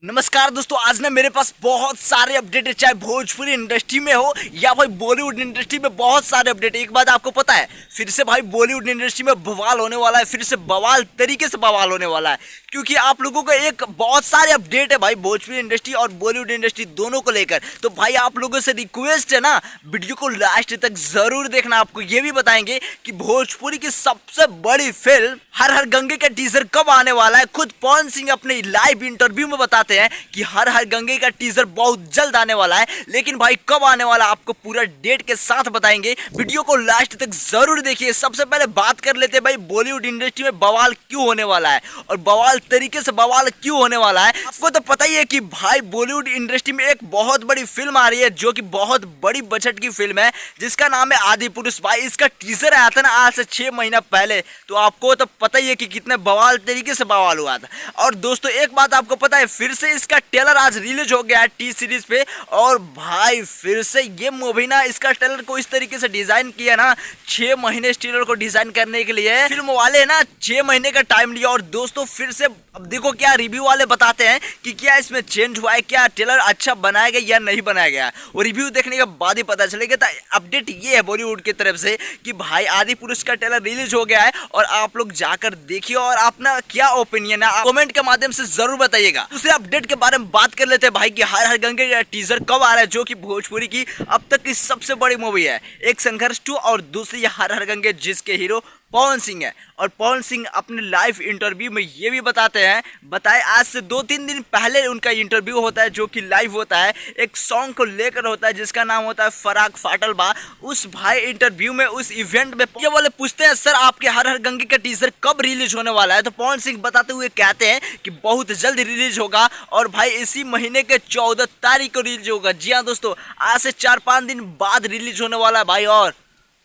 नमस्कार दोस्तों, आज ना मेरे पास बहुत सारे अपडेट है, चाहे भोजपुरी इंडस्ट्री में हो या भाई बॉलीवुड इंडस्ट्री में। बहुत सारे अपडेट है। एक बात आपको पता है, फिर से भाई बॉलीवुड इंडस्ट्री में बवाल होने वाला है, फिर से बवाल तरीके से बवाल होने वाला है, क्योंकि आप लोगों को एक बहुत सारे अपडेट है भाई भोजपुरी इंडस्ट्री और बॉलीवुड इंडस्ट्री दोनों को लेकर। तो भाई आप लोगों से रिक्वेस्ट है ना, वीडियो को लास्ट तक जरूर देखना। आपको ये भी बताएंगे कि भोजपुरी की सबसे बड़ी फिल्म हर हर गंगे का टीजर कब आने वाला है। खुद पवन सिंह अपने लाइव इंटरव्यू में बताते हैं कि हर हर गंगे का टीजर बहुत जल्द आने वाला है, लेकिन भाई कब आने वाला है आपको पूरा डेट के साथ बताएंगे। वीडियो को लास्ट तक जरूर देखिए। सबसे पहले बात कर लेते हैं भाई बॉलीवुड इंडस्ट्री में बवाल क्यों होने वाला है और बवाल तरीके से बवाल क्यों होने वाला है। आपको तो पता ही है कि भाई बॉलीवुड इंडस्ट्री में एक बहुत बड़ी फिल्म आ रही है, जो कि बहुत बड़ी बजट की फिल्म है, जिसका नाम है आदि पुरुष। भाई इसका टीजर आया था ना आज से 6 महीना पहले, तो आपको तो पता ही है कि कितने बवाल तरीके से बवाल हुआ था। और दोस्तों एक बात आपको पता है, फिर से इसका ट्रेलर आज रिलीज हो गया है टी सीरीज पे। और भाई फिर से ये मूवी ना, इसका ट्रेलर को इस तरीके से डिजाइन किया ना, 6 महीने इस ट्रेलर को डिजाइन करने के लिए फिल्म वाले ना 6 महीने का टाइम लिया। और दोस्तों फिर से अब देखो क्या रिव्यू वाले बताते हैं कि क्या इसमें चेंज हुआ है, क्या ट्रेलर अच्छा बनाया गया या नहीं बनाया गया। और रिव्यू देखने के बाद ही पता चलेगा। तो अपडेट ये है बॉलीवुड की तरफ से कि भाई आदि पुरुष का ट्रेलर रिलीज हो गया है और आप लोग जाकर देखिए और अपना क्या ओपिनियन है कमेंट के माध्यम से जरूर बताइएगा। दूसरे अपडेट के बारे में बात कर लेते हैं भाई कि हर हर गंगे का टीजर कब आ रहा है, जो कि भोजपुरी की अब तक की सबसे बड़ी मूवी है। एक संघर्ष 2 और दूसरी हर हर गंगे, जिसके हीरो पवन सिंह है। और पवन सिंह अपने लाइव इंटरव्यू में ये भी बताए आज से 2-3 दिन पहले उनका इंटरव्यू होता है, जो कि लाइव होता है, एक सॉन्ग को लेकर होता है जिसका नाम होता है फराक फाटल बा। उस भाई इंटरव्यू में, उस इवेंट में ये वाले पूछते हैं, सर आपके हर हर गंगे का टीजर कब रिलीज होने वाला है। तो पवन सिंह बताते हुए कहते हैं कि बहुत जल्द रिलीज होगा और भाई इसी महीने के 14 तारीख को रिलीज होगा। जी हाँ दोस्तों, आज से 4-5 दिन बाद रिलीज होने वाला है भाई। और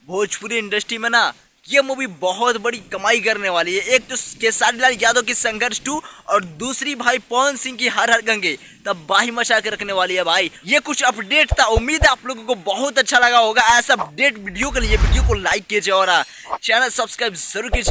भोजपुरी इंडस्ट्री में ना ये मूवी बहुत बड़ी कमाई करने वाली है। एक तो खेसारी लाल यादव की संघर्ष 2 और दूसरी भाई पवन सिंह की हर हर गंगे, तब बाही मचा के रखने वाली है भाई। ये कुछ अपडेट था, उम्मीद है आप लोगों को बहुत अच्छा लगा होगा। ऐसा अपडेट वीडियो के लिए वीडियो को लाइक कीजिए और चैनल सब्सक्राइब जरूर कीजिए।